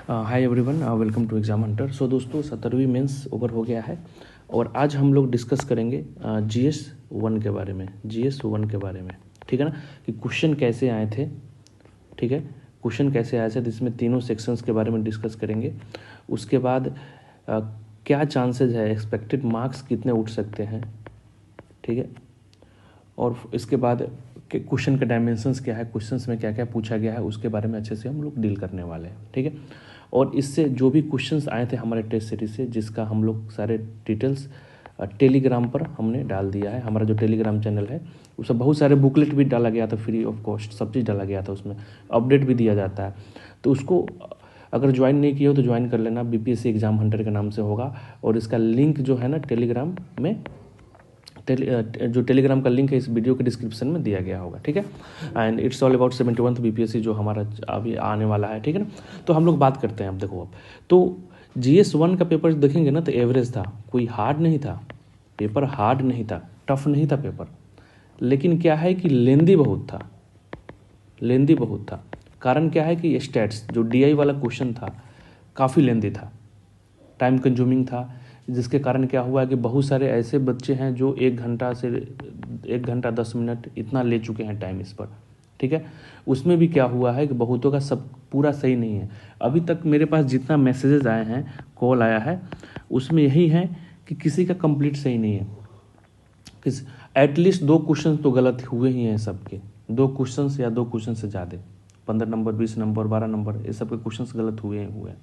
Hi everyone, welcome to exam hunter. So दोस्तों, 17वीं mains over हो गया है और आज हम लोग डिस्कस करेंगे GS1 के बारे में। GS1 के बारे में, ठीक है ना, कि क्वेश्चन कैसे आए थे। ठीक है, क्वेश्चन कैसे आए थे, इसमें तीनों सेक्शंस के बारे में डिस्कस करेंगे। उसके बाद क्या चांसेस है, एक्सपेक्टेड मार्क्स कितने उठ सकते हैं, ठीक है, और इसके बाद क्वेश्चन के डायमेंशंस क्या है, क्वेश्चंस में क्या क्या पूछा गया है, उसके बारे में अच्छे से हम लोग डील करने वाले हैं। ठीक है, और इससे जो भी क्वेश्चंस आए थे हमारे टेस्ट सीरीज से, जिसका हम लोग सारे डिटेल्स टेलीग्राम पर हमने डाल दिया है। हमारा जो टेलीग्राम चैनल है उसमें बहुत सारे बुकलेट भी डाला गया था, फ्री ऑफ कॉस्ट सब चीज़ डाला गया था, उसमें अपडेट भी दिया जाता है। तो उसको अगर ज्वाइन नहीं किया हो तो ज्वाइन कर लेना, BPSC एग्ज़ाम हंटर के नाम से होगा। और इसका लिंक जो है ना टेलीग्राम में, जो टेलीग्राम का लिंक है इस वीडियो के डिस्क्रिप्शन में दिया गया होगा। ठीक है, and it's all about 71th BPSC जो हमारा अभी आने वाला है। ठीक है ना, तो हम लोग बात करते हैं। अब देखो, अब तो GS1 का पेपर देखेंगे ना तो एवरेज था, कोई हार्ड नहीं था पेपर, हार्ड नहीं था, टफ नहीं था पेपर, लेकिन क्या है कि लेंदी बहुत था, लेंदी बहुत था। कारण क्या है कि स्टैट्स जो DI वाला क्वेश्चन था काफ़ी लेंदी था, टाइम कंज्यूमिंग था, जिसके कारण क्या हुआ कि बहुत सारे ऐसे बच्चे हैं जो 1 घंटा 10 मिनट इतना ले चुके हैं टाइम इस पर। ठीक है, उसमें भी क्या हुआ है कि बहुतों का सब पूरा सही नहीं है। अभी तक मेरे पास जितना मैसेजेस आए हैं, कॉल आया है, उसमें यही है कि किसी का कंप्लीट सही नहीं है। एटलीस्ट 2 क्वेश्चन तो गलत हुए ही हैं सबके, 2 क्वेश्चन या 2 क्वेश्चन से ज़्यादा, 15 नंबर 20 नंबर 12 नंबर, ये सब के क्वेश्चन गलत हुए हैं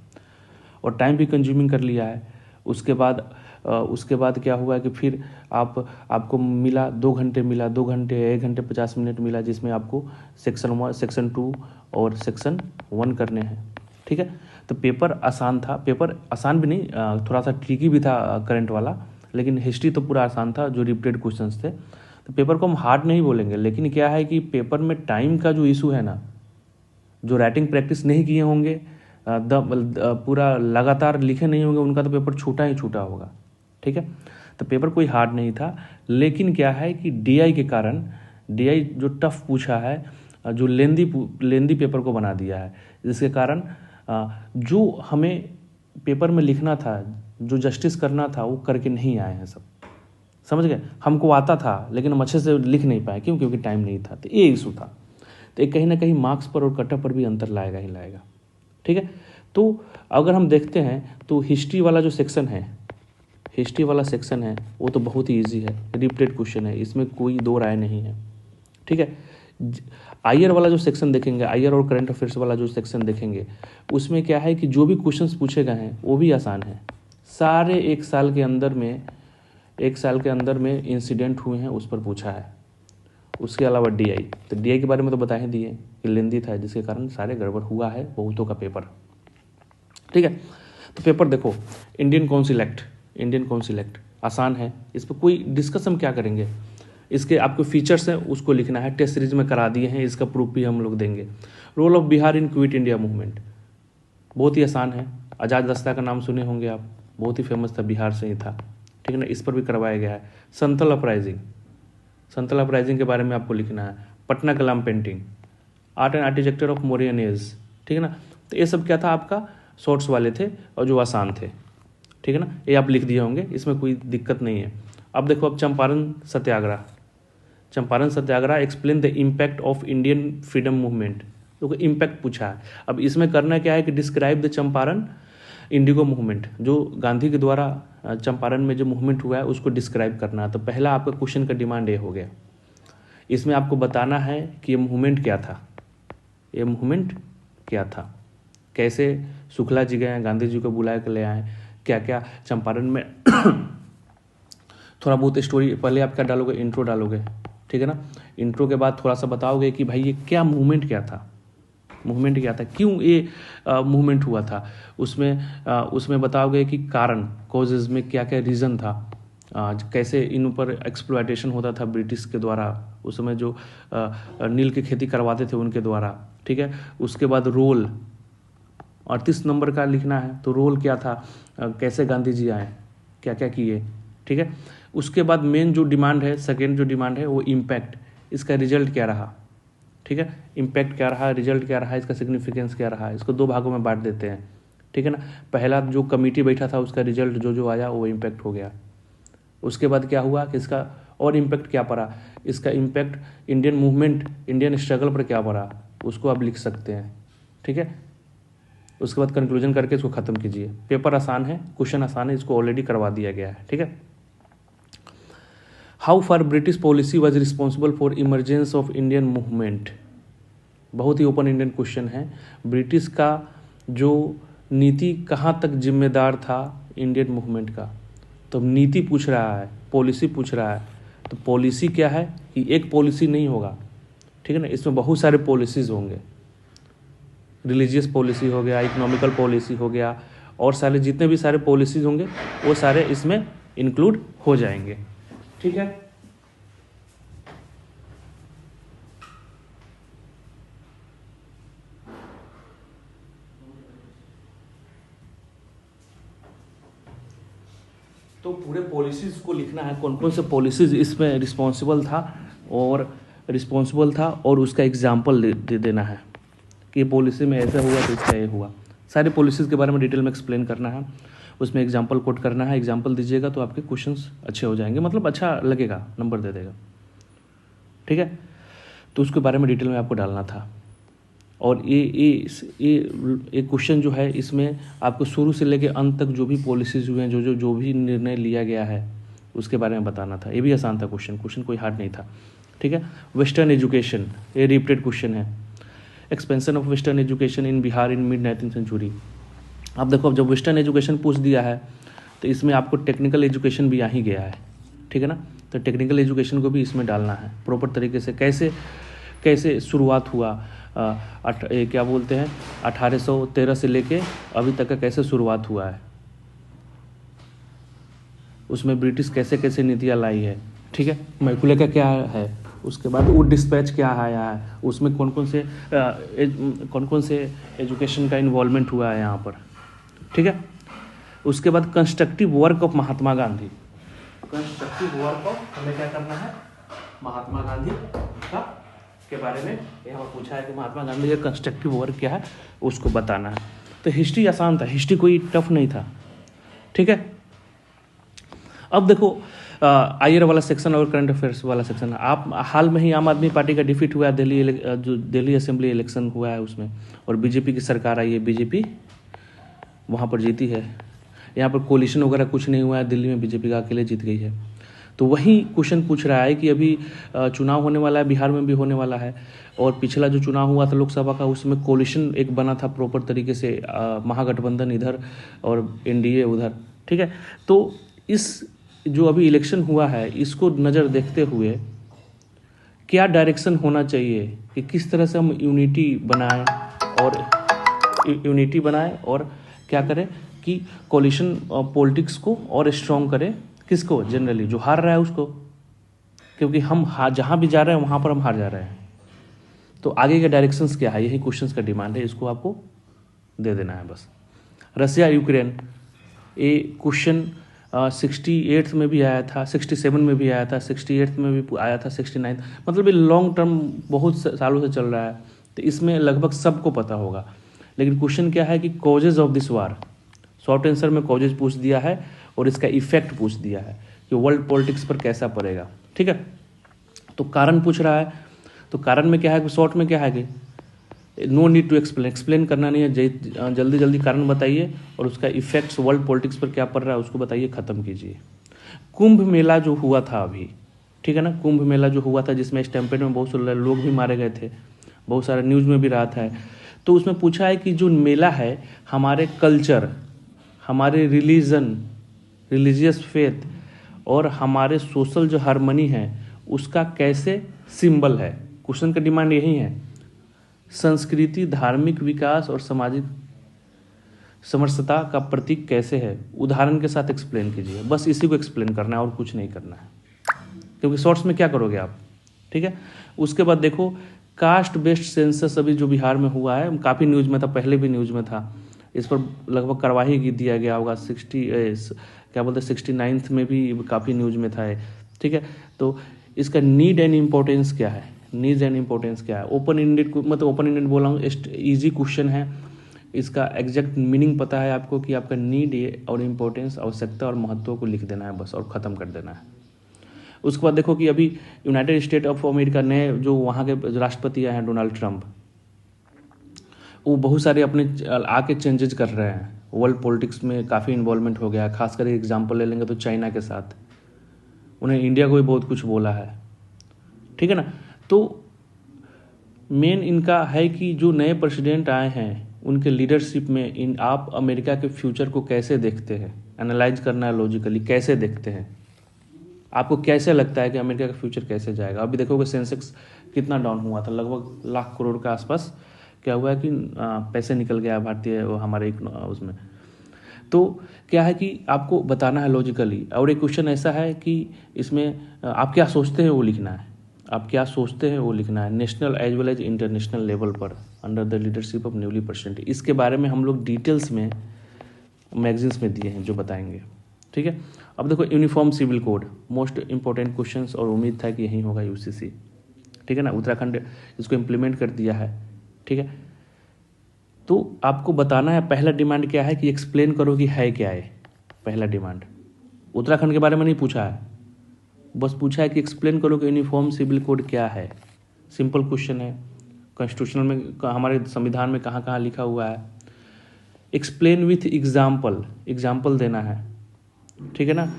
और टाइम भी कंज्यूमिंग कर लिया है। उसके बाद क्या हुआ है कि फिर आपको मिला 2 घंटे, मिला 2 घंटे, 1 घंटे 50 मिनट मिला, जिसमें आपको सेक्शन 1, सेक्शन 2 और सेक्शन 1 करने हैं। ठीक है, तो पेपर आसान था, पेपर आसान भी नहीं, थोड़ा सा ट्रिकी भी था करंट वाला, लेकिन हिस्ट्री तो पूरा आसान था जो रिपीटेड क्वेश्चंस थे। तो पेपर को हम हार्ड नहीं बोलेंगे, लेकिन क्या है कि पेपर में टाइम का जो इशू है ना, जो राइटिंग प्रैक्टिस नहीं किए होंगे, पूरा लगातार लिखे नहीं होंगे, उनका तो पेपर छूटा ही छूटा होगा। ठीक है, तो पेपर कोई हार्ड नहीं था, लेकिन क्या है कि DI के कारण, DI जो टफ पूछा है, जो लेंदी पेपर को बना दिया है, जिसके कारण जो हमें पेपर में लिखना था, जो जस्टिस करना था, वो करके नहीं आए हैं सब। समझ गए, हमको आता था लेकिन हम अच्छे से लिख नहीं पाए, क्यों? क्योंकि टाइम नहीं था। तो ये इशू था, तो कहीं ना कहीं मार्क्स पर और कटअप पर भी अंतर लाएगा ही लाएगा। ठीक है, तो अगर हम देखते हैं तो हिस्ट्री वाला जो सेक्शन है, हिस्ट्री वाला सेक्शन है वो तो बहुत ही इजी है, रिपीटेड क्वेश्चन है, इसमें कोई 2 राय नहीं है। ठीक है, आईआर वाला जो सेक्शन देखेंगे, आईआर और करंट अफेयर्स वाला जो सेक्शन देखेंगे, उसमें क्या है कि जो भी क्वेश्चंस पूछे गए हैं वो भी आसान है। सारे 1 साल के अंदर में, 1 साल के अंदर में इंसिडेंट हुए हैं उस पर पूछा है। उसके अलावा DI, तो DI के बारे में तो बता ही दिए कि लेंदी था, जिसके कारण सारे गड़बड़ हुआ है बहुतों का पेपर। ठीक है, तो पेपर देखो, इंडियन काउंसिल एक्ट आसान है, इस पर कोई डिस्कस हम क्या करेंगे। इसके आपको फीचर्स हैं, उसको लिखना है, टेस्ट सीरीज में करा दिए हैं, इसका प्रूफ भी हम लोग देंगे। Role of Bihar in quit India movement बहुत ही आसान है। आज़ाद रास्ता का नाम सुने होंगे आप, बहुत ही फेमस था, बिहार से ही था। ठीक है ना, इस पर भी करवाया गया है। संथल अपराइजिंग के बारे में आपको लिखना है। Patna Kalam painting, art and architecture of Mauryan age. ठीक है ना, तो ये सब क्या था आपका, शॉर्ट्स वाले थे और जो आसान थे। ठीक है ना, ये आप लिख दिए होंगे, इसमें कोई दिक्कत नहीं है। अब देखो, अब Champaran satyagraha explain the impact of Indian freedom movement, तो इम्पैक्ट पूछा है। अब इसमें करना क्या है कि describe the Champaran indigo movement, जो गांधी के द्वारा चंपारण में जो मूवमेंट हुआ है उसको डिस्क्राइब करना है। तो पहला आपका क्वेश्चन का डिमांड ये हो गया, इसमें आपको बताना है कि ये मूवमेंट क्या था, कैसे शुक्ला जी गए, गांधी जी को बुला कर ले आए, क्या क्या चंपारण में थोड़ा बहुत स्टोरी। पहले आप क्या डालोगे, इंट्रो डालोगे। ठीक है ना, इंट्रो के बाद थोड़ा सा बताओगे कि भाई ये क्या मूवमेंट क्या था, क्यों ये मूवमेंट हुआ था। उसमें बताओगे कि कारण, कॉजेज में क्या क्या रीज़न था, कैसे इन ऊपर एक्सप्लॉयटेशन होता था ब्रिटिश के द्वारा, उस समय जो नील की खेती करवाते थे उनके द्वारा। ठीक है, उसके बाद रोल 38 नंबर का लिखना है, तो रोल क्या था, कैसे गांधी जी आए, क्या क्या किए। ठीक है, उसके बाद मेन जो डिमांड है, सेकेंड जो डिमांड है वो इम्पैक्ट, इसका रिजल्ट क्या रहा। ठीक है, इम्पैक्ट क्या रहा, रिजल्ट क्या रहा, इसका सिग्निफिकेंस क्या रहा। इसको 2 भागों में बांट देते हैं, ठीक है ना। पहला जो कमेटी बैठा था उसका रिजल्ट जो जो आया वो इम्पैक्ट हो गया। उसके बाद क्या हुआ कि इसका और इम्पैक्ट क्या पड़ा, इसका impact Indian movement, Indian struggle पर क्या पड़ा, उसको आप लिख सकते हैं। ठीक है, उसके बाद कंक्लूजन करके इसको ख़त्म कीजिए। पेपर आसान है, क्वेश्चन आसान है, इसको ऑलरेडी करवा दिया गया है। ठीक है। How far British policy was responsible for emergence of Indian movement. बहुत ही ओपन इंडियन क्वेश्चन है। ब्रिटिश का जो नीति कहाँ तक जिम्मेदार था इंडियन मूवमेंट का। तो नीति पूछ रहा है, पॉलिसी पूछ रहा है। तो पॉलिसी क्या है कि एक पॉलिसी नहीं होगा, ठीक है ना, इसमें बहुत सारे पॉलिसीज होंगे। रिलीजियस पॉलिसी हो गया, इकोनॉमिकल पॉलिसी हो गया, और सारे जितने भी सारे पॉलिसीज होंगे वो सारे इसमें इंक्लूड हो जाएंगे। ठीक है। तो पूरे पॉलिसीज को लिखना है, कौन कौन से पॉलिसीज इसमें रिस्पॉन्सिबल था और उसका एग्जाम्पल दे देना है कि पॉलिसी में ऐसा हुआ तो इसका ये हुआ। सारे पॉलिसीज़ के बारे में डिटेल में एक्सप्लेन करना है, उसमें एग्जाम्पल कोट करना है। एग्जाम्पल दीजिएगा तो आपके क्वेश्चंस अच्छे हो जाएंगे, मतलब अच्छा लगेगा, नंबर दे देगा। ठीक है, तो उसके बारे में डिटेल में आपको डालना था। और ये क्वेश्चन जो है इसमें आपको शुरू से लेकर अंत तक जो भी पॉलिसीज हुए हैं, जो भी निर्णय लिया गया है उसके बारे में बताना था। ये भी आसान था क्वेश्चन कोई हार्ड नहीं था। ठीक है। वेस्टर्न एजुकेशन, ये रिपीटेड क्वेश्चन है। Expansion of western education in Bihar in mid 19th century. अब देखो, अब जब वेस्टर्न एजुकेशन पूछ दिया है तो इसमें आपको टेक्निकल एजुकेशन भी आ ही गया है। ठीक है ना, तो टेक्निकल एजुकेशन को भी इसमें डालना है प्रॉपर तरीके से। कैसे शुरुआत हुआ, क्या बोलते हैं 1813 से लेके अभी तक का कैसे शुरुआत हुआ है, उसमें ब्रिटिश कैसे कैसे नीतियाँ लाई है। ठीक है, मैकुले का क्या है, उसके बाद वुड डिस्पैच क्या आया है, उसमें कौन कौन से एजुकेशन का इन्वॉल्वमेंट हुआ है यहाँ पर। ठीक है। उसके बाद constructive work of Mahatma Gandhi. Constructive work of हमें क्या करना है, महात्मा गांधी का के बारे में यहाँ पूछा है कि महात्मा गांधी का कंस्ट्रक्टिव वर्क क्या है, उसको बताना है। तो हिस्ट्री आसान था, हिस्ट्री कोई टफ नहीं था। ठीक है। अब देखो आयर वाला सेक्शन और करंट अफेयर्स वाला सेक्शन। आप हाल में ही आम आदमी पार्टी का डिफीट हुआ है जो दिल्ली असेंबली इलेक्शन हुआ है उसमें, और बीजेपी की सरकार आई है, बीजेपी वहाँ पर जीती है। यहाँ पर कोलिशन वगैरह कुछ नहीं हुआ है, दिल्ली में बीजेपी का अकेले जीत गई है। तो वही क्वेश्चन पूछ रहा है कि अभी चुनाव होने वाला है, बिहार में भी होने वाला है, और पिछला जो चुनाव हुआ था लोकसभा का उसमें कोलिशन एक बना था प्रॉपर तरीके से, महागठबंधन इधर और एनडीए उधर। ठीक है। तो इस जो अभी इलेक्शन हुआ है इसको नज़र देखते हुए क्या डायरेक्शन होना चाहिए कि किस तरह से हम यूनिटी बनाएं और क्या करें कि कोलिशन पॉलिटिक्स को और स्ट्रॉन्ग करें। किसको, जनरली जो हार रहा है उसको, क्योंकि हम जहाँ भी जा रहे हैं वहाँ पर हम हार जा रहे हैं। तो आगे के डायरेक्शंस क्या है, यही क्वेश्चंस का डिमांड है, इसको आपको दे देना है बस। रसिया यूक्रेन, ये क्वेश्चन 68 में भी आया था, 67 में भी आया था, 68 में भी आया था, 69, मतलब ये लॉन्ग टर्म बहुत सालों से चल रहा है, तो इसमें लगभग सबको पता होगा। लेकिन क्वेश्चन क्या है कि causes of this war, short answer में कॉजेज पूछ दिया है और इसका इफेक्ट पूछ दिया है कि वर्ल्ड पॉलिटिक्स पर कैसा पड़ेगा। ठीक है। तो कारण पूछ रहा है, तो कारण में क्या है, शॉर्ट में क्या है कि नो नीड टू एक्सप्लेन करना नहीं है, जल्दी जल्दी कारण बताइए और उसका इफेक्ट्स वर्ल्ड पॉलिटिक्स पर क्या पड़ रहा है उसको बताइए, ख़त्म कीजिए। कुंभ मेला जो हुआ था अभी, ठीक है ना, कुंभ मेला जो हुआ था जिसमें स्टैम्पेड में बहुत सारे लोग भी मारे गए थे, बहुत सारा न्यूज़ में भी रहा था। तो उसमें पूछा है कि जो मेला है हमारे कल्चर, हमारे रिलीजियस फेथ और हमारे सोशल जो हारमनी है उसका कैसे सिंबल है। क्वेश्चन का डिमांड यही है, संस्कृति, धार्मिक विकास और सामाजिक समरसता का प्रतीक कैसे है, उदाहरण के साथ एक्सप्लेन कीजिए। बस इसी को एक्सप्लेन करना है और कुछ नहीं करना है, क्योंकि शॉर्ट्स में क्या करोगे आप। ठीक है। उसके बाद देखो कास्ट बेस्ड सेंसस अभी जो बिहार में हुआ है, काफ़ी न्यूज़ में था, पहले भी न्यूज़ में था, इस पर लगभग कार्रवाई दिया गया होगा। 69 में भी काफ़ी न्यूज़ में था। ठीक है। तो इसका नीड एंड इम्पोर्टेंस क्या है, नीड्स एंड इम्पोर्टेंस क्या है। ओपन इंडेड, मतलब ओपन इंडेड बोला हूँ, ईजी क्वेश्चन है, इसका एग्जैक्ट मीनिंग पता है आपको कि आपका नीड और इम्पोर्टेंस, आवश्यकता और महत्व को लिख देना है बस और ख़त्म कर देना है। उसके बाद देखो कि अभी यूनाइटेड स्टेट ऑफ अमेरिका नए जो वहाँ के राष्ट्रपति आए हैं डोनाल्ड ट्रंप, वो बहुत सारे अपने आके चेंजेज कर रहे हैं। वर्ल्ड पॉलिटिक्स में काफ़ी इन्वॉल्वमेंट हो गया है। खासकर एग्जाम्पल ले लेंगे तो चाइना के साथ उन्हें इंडिया को भी बहुत कुछ बोला है, ठीक है ना। तो मेन इनका है कि जो नए प्रेसिडेंट आए हैं उनके लीडरशिप में आप अमेरिका के फ्यूचर को कैसे देखते हैं, एनालाइज करना है लॉजिकली, कैसे देखते हैं, आपको कैसे लगता है कि अमेरिका का फ्यूचर कैसे जाएगा। अभी देखोगे सेंसेक्स कितना डाउन हुआ था, लगभग लाख करोड़ के आसपास क्या हुआ है कि पैसे निकल गया भारतीय हमारे उसमें। तो क्या है कि आपको बताना है लॉजिकली। और एक क्वेश्चन ऐसा है कि इसमें आप क्या सोचते हैं वो लिखना है, आप क्या सोचते हैं वो लिखना है, national as well as international level पर under the leadership of newly president. इसके बारे में हम लोग डिटेल्स में मैगजीन्स में दिए हैं जो बताएंगे, ठीक है। अब देखो uniform civil code, most important questions, और उम्मीद था कि यही होगा यूसीसी, ठीक है ना। उत्तराखंड इसको इम्प्लीमेंट कर दिया है, ठीक है। तो आपको बताना है पहला डिमांड क्या है कि एक्सप्लेन करो कि है क्या है। पहला डिमांड उत्तराखंड के बारे में नहीं पूछा है, बस पूछा है कि एक्सप्लेन करो कि यूनिफॉर्म सिविल कोड क्या है। सिंपल क्वेश्चन है, कॉन्स्टिट्यूशनल में हमारे संविधान में कहाँ कहाँ लिखा हुआ है। एक्सप्लेन विथ एग्जाम्पल देना है, ठीक है ना।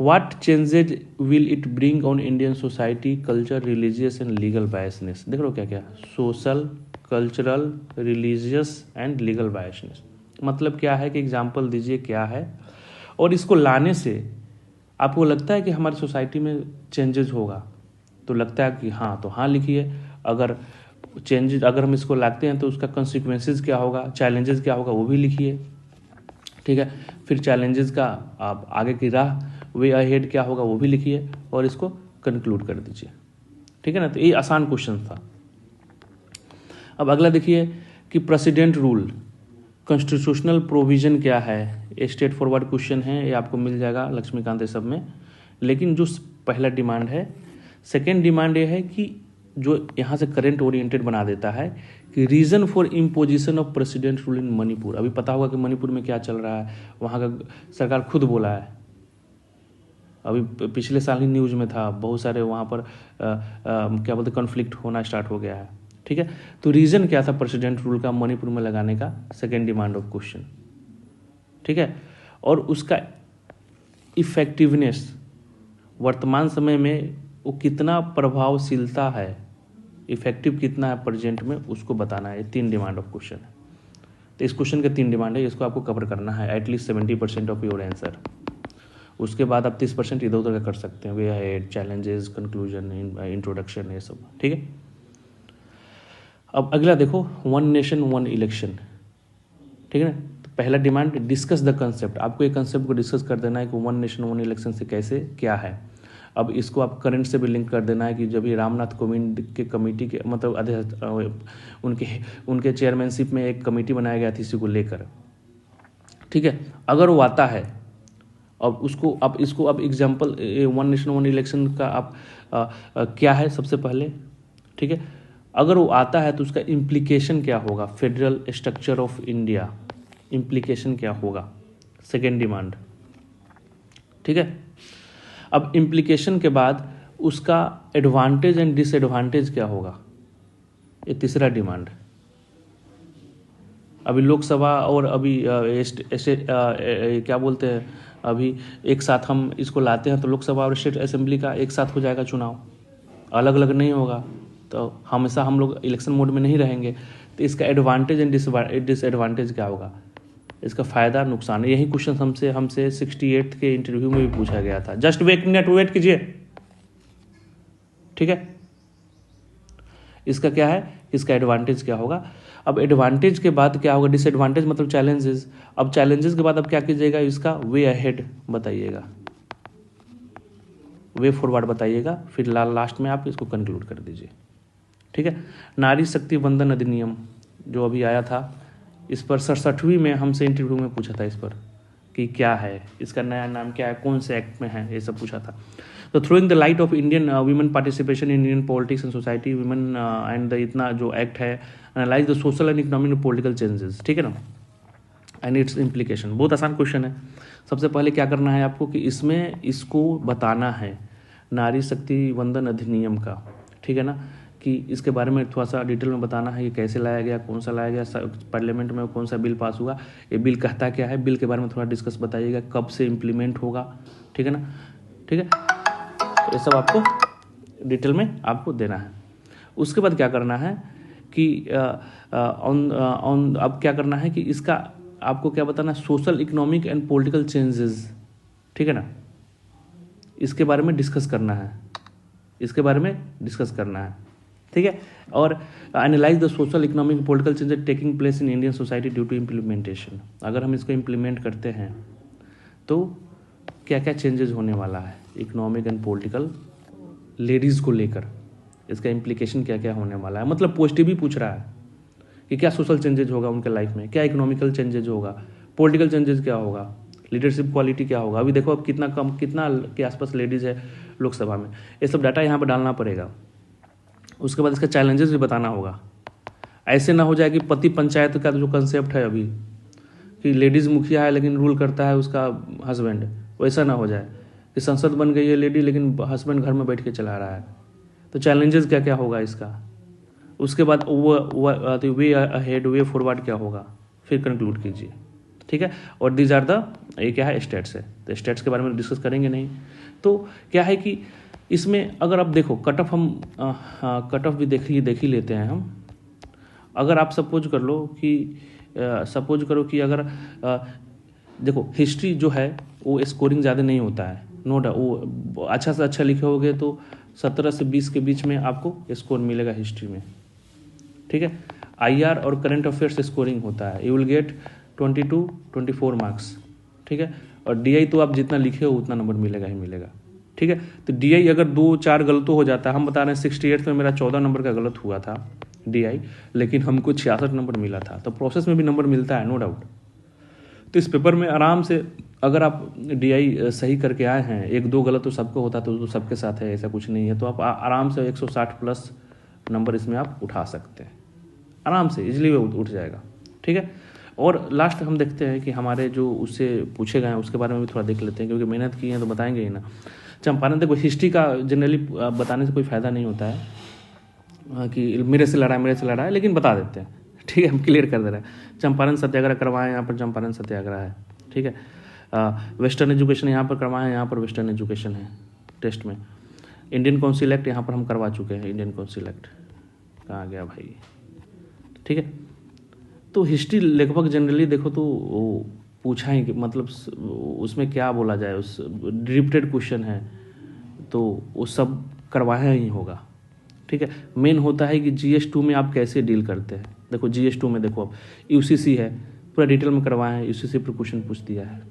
What changes will it bring on Indian society, culture, religious and legal biasness. देख लो क्या क्या, social, cultural, religious and legal biasness. मतलब क्या है कि एग्जाम्पल दीजिए क्या है, और इसको लाने से आपको लगता है कि हमारी सोसाइटी में चेंजेस होगा, तो लगता है कि हाँ, तो हाँ लिखिए। अगर चेंजेस अगर हम इसको लाते हैं तो उसका कॉन्सिक्वेंसेस क्या होगा, चैलेंजेस क्या होगा, वो भी लिखिए, ठीक है। फिर चैलेंजेस का आप आगे की राह, वे अहेड क्या होगा, वो भी लिखिए और इसको कंक्लूड कर दीजिए, ठीक है ना। तो ये आसान क्वेश्चन था। अब अगला देखिए कि प्रेसिडेंट रूल, कॉन्स्टिट्यूशनल प्रोविजन क्या है। ये स्ट्रेट फॉरवर्ड क्वेश्चन है, ये आपको मिल जाएगा लक्ष्मीकांत ये सब में। लेकिन जो पहला डिमांड है, सेकेंड डिमांड ये है कि जो यहाँ से करंट ओरिएंटेड बना देता है कि reason for imposition of president rule in Manipur. अभी पता होगा कि मणिपुर में क्या चल रहा है, वहाँ का सरकार खुद बोला है, अभी पिछले साल ही न्यूज़ में था, बहुत सारे वहाँ पर क्या बोलते कॉन्फ्लिक्ट होना स्टार्ट हो गया है, ठीक है। तो रीज़न क्या था प्रेसिडेंट रूल का मणिपुर में लगाने का, सेकेंड डिमांड ऑफ क्वेश्चन, ठीक है। और उसका इफेक्टिवनेस वर्तमान समय में वो कितना प्रभावशीलता है, इफेक्टिव कितना है प्रेजेंट में, उसको बताना है। 3 डिमांड ऑफ क्वेश्चन है। तो इस क्वेश्चन के 3 डिमांड है, इसको आपको कवर करना है एटलीस्ट 70% ऑफ योर आंसर। उसके बाद आप 30% इधर उधर का कर सकते हैं, वे है चैलेंजेस, कंक्लूजन, इंट्रोडक्शन, ये सब, ठीक है। अब अगला देखो, 1 नेशन 1 इलेक्शन, ठीक है ना। तो पहला डिमांड, डिस्कस द कंसेप्ट। आपको ये कंसेप्ट को डिस्कस कर देना है कि 1 नेशन 1 इलेक्शन से कैसे क्या है। अब इसको आप करंट से भी लिंक कर देना है कि जब ये रामनाथ कोविंद के कमेटी के मतलब उनके चेयरमैनशिप में एक कमेटी बनाया गया थी इसी को लेकर, ठीक है। अगर वो आता है, अब इसको अब एग्जाम्पल 1 नेशन 1 इलेक्शन का आप क्या है सबसे पहले, ठीक है। अगर वो आता है तो उसका इम्प्लीकेशन क्या होगा, federal structure of India, implication क्या होगा, सेकेंड डिमांड, ठीक है। अब इम्प्लीकेशन के बाद उसका एडवांटेज एंड डिसएडवांटेज क्या होगा, ये तीसरा डिमांड। अभी लोकसभा और अभी क्या बोलते हैं, अभी एक साथ हम इसको लाते हैं तो लोकसभा और स्टेट असेंबली का एक साथ हो जाएगा चुनाव, अलग अलग नहीं होगा। तो हमेशा हम लोग इलेक्शन मोड में नहीं रहेंगे। तो इसका एडवांटेज एंड डिसएडवांटेज क्या होगा, इसका फ़ायदा नुकसान। यही क्वेश्चन हमसे 68 के इंटरव्यू में भी पूछा गया था। जस्ट वेट कीजिए, ठीक है। इसका क्या है, इसका एडवांटेज क्या होगा। अब एडवांटेज के बाद क्या होगा, डिसएडवांटेज मतलब चैलेंजेस। अब चैलेंजेस के बाद अब क्या कीजिएगा, इसका वे अहेड बताइएगा, वे फॉरवर्ड बताइएगा, फिर लास्ट में आप इसको कंक्लूड कर दीजिए, ठीक है। नारी शक्ति वंदन अधिनियम जो अभी आया था, इस पर 67वीं में हमसे इंटरव्यू में पूछा था इस पर कि क्या है, इसका नया नाम क्या है, कौन से एक्ट में है, ये सब पूछा था। तो throwing the light of Indian women participation in Indian politics and society, women and the इतना जो एक्ट है, analyse the social and economic and political changes, ठीक है ना। And it's implication. बहुत आसान क्वेश्चन है। सबसे पहले क्या करना है आपको कि इसमें इसको बताना है नारी शक्ति वंदन अधिनियम का, ठीक है ना, कि इसके बारे में थोड़ा सा डिटेल में बताना है, ये कैसे लाया गया, कौन सा लाया गया, पार्लियामेंट में कौन सा बिल पास हुआ, ये बिल कहता क्या है, बिल के बारे में थोड़ा डिस्कस बताइएगा, कब से इम्प्लीमेंट होगा, ठीक है ना, ठीक है। ये सब आपको डिटेल में आपको देना है। उसके बाद क्या करना है कि अब क्या करना है कि इसका आपको क्या बताना है, social economic and political changes, ठीक है ना, इसके बारे में डिस्कस करना है, इसके बारे में डिस्कस करना है, ठीक है। और analyse the social economic political changes taking place in Indian society due to implementation. अगर हम इसको इम्प्लीमेंट करते हैं तो क्या क्या चेंजेस होने वाला है इकोनॉमिक एंड पॉलिटिकल, लेडीज़ को लेकर इसका इम्प्लीकेशन क्या क्या होने वाला है। मतलब पॉजिटिव ही पूछ रहा है कि क्या सोशल चेंजेज होगा उनके लाइफ में, क्या इकोनॉमिकल चेंजेज होगा, पॉलिटिकल चेंजेज क्या होगा, लीडरशिप क्वालिटी क्या होगा। अभी देखो अब कितना के आसपास लेडीज़ है लोकसभा में, ये सब डाटा यहाँ पर डालना पड़ेगा। उसके बाद इसका चैलेंजेस भी बताना होगा। ऐसे ना हो जाए कि पति पंचायत का जो कंसेप्ट है अभी कि लेडीज़ मुखिया है लेकिन रूल करता है उसका हस्बैंड, वैसा ना हो जाए कि संसद बन गई है लेडी लेकिन हस्बैंड घर में बैठ के चला रहा है। तो चैलेंजेस क्या क्या होगा इसका। उसके बाद वे अहेड वे फॉरवर्ड क्या होगा, फिर कंक्लूड कीजिए, ठीक है। और दीज आर द, ये क्या है, स्टेट्स है, तो स्टेट्स के बारे में डिस्कस करेंगे नहीं। तो क्या है कि इसमें अगर आप देखो कट ऑफ, हम कट ऑफ भी देख ही लेते हैं हम। अगर आप सपोज करो कि अगर देखो हिस्ट्री जो है वो स्कोरिंग ज़्यादा नहीं होता है, नो डाउट। वो अच्छा से अच्छा लिखे होगे तो 17 से 20 के बीच में आपको स्कोर मिलेगा हिस्ट्री में, ठीक है। IR और करंट अफेयर्स स्कोरिंग होता है, यू विल गेट 22-24 मार्क्स, ठीक है। और DI तो आप जितना लिखे हो उतना नंबर मिलेगा ही मिलेगा, ठीक है। तो DI अगर 2-4 गलत हो जाता है, हम बता रहे हैं 68 में मेरा 14 नंबर का गलत हुआ था DI, लेकिन हमको 66 नंबर मिला था। तो प्रोसेस में भी नंबर मिलता है, नो डाउट। तो इस पेपर में आराम से अगर आप DI सही करके आए हैं, 1-2 गलत तो सबको होता तो सबके साथ है, ऐसा कुछ नहीं है। तो आप आराम से 160 प्लस नंबर इसमें आप उठा सकते हैं, आराम से इजीली उठ जाएगा, ठीक है। और लास्ट हम देखते हैं कि हमारे जो उससे पूछे गए हैं उसके बारे में भी थोड़ा देख लेते हैं, क्योंकि मेहनत की है तो बताएंगे ही ना। चंपारण, देखो हिस्ट्री का जनरली बताने से कोई फ़ायदा नहीं होता है कि मेरे से लड़ा है, लेकिन बता देते हैं, ठीक है, हम क्लियर कर दे रहे हैं। चंपारण सत्याग्रह करवाएं, यहाँ पर चंपारण सत्याग्रह है, ठीक है। वेस्टर्न एजुकेशन यहाँ पर करवाएं, यहाँ पर वेस्टर्न एजुकेशन है टेस्ट में। इंडियन काउंसिल एक्ट यहाँ पर हम करवा चुके हैं, इंडियन काउंसिल एक्ट कहाँ गया भाई, ठीक है। तो हिस्ट्री लगभग जनरली देखो तो वो पूछा ही कि मतलब उसमें क्या बोला जाए, उस डिरिप्टेड क्वेश्चन है तो वो सब करवाया ही होगा, ठीक है। मेन होता है कि GS2 में आप कैसे डील करते हैं। देखो GS2 में देखो अब UCC है, पूरा डिटेल में करवाया है, UCC पर क्वेश्चन पूछ दिया है,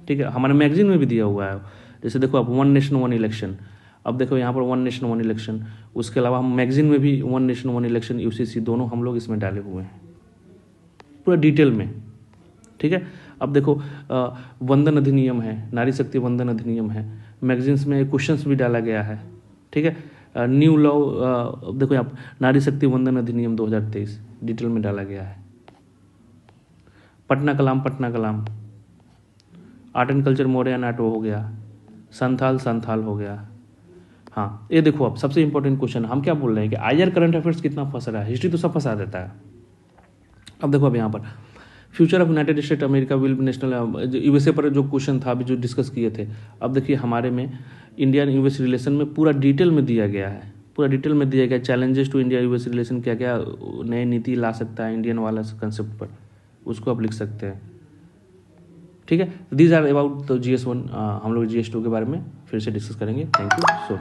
ठीक है। हमारे मैगजीन में भी दिया हुआ है, जैसे देखो अब 1 नेशन 1 इलेक्शन, अब देखो यहाँ पर 1 नेशन 1 इलेक्शन। उसके अलावा हम मैगजीन में भी 1 नेशन 1 इलेक्शन UCC दोनों हम लोग इसमें डाले हुए हैं पूरा डिटेल में, ठीक है। अब देखो वंदन अधिनियम है, नारी शक्ति वंदन अधिनियम है, मैगजीन्स में क्वेश्चंस भी डाला गया है, ठीक है। न्यू लॉ देखो यहाँ नारी शक्ति वंदन अधिनियम 2023 डिटेल में डाला गया है। Patna Kalam, art and culture मोरे एंड आर्ट हो गया, संथाल हो गया। हाँ, ये देखो अब सबसे इंपॉर्टेंट क्वेश्चन हम क्या बोल रहे हैं कि IR करंट अफेयर्स कितना फंस रहा है, हिस्ट्री तो सब फंसा देता है। अब देखो अब यहाँ पर future of United state America will be national USA पर जो क्वेश्चन था अभी जो डिस्कस किए थे, अब देखिए हमारे में इंडियन US रिलेशन में पूरा डिटेल में दिया गया है, पूरा डिटेल में दिया गया challenges to India US relation, क्या क्या नई नीति ला सकता है इंडियन वाला कंसेप्ट पर, उसको आप लिख सकते हैं, ठीक है। These are about GS1। हम लोग GS2 के बारे में फिर से डिस्कस करेंगे। Thank you so much.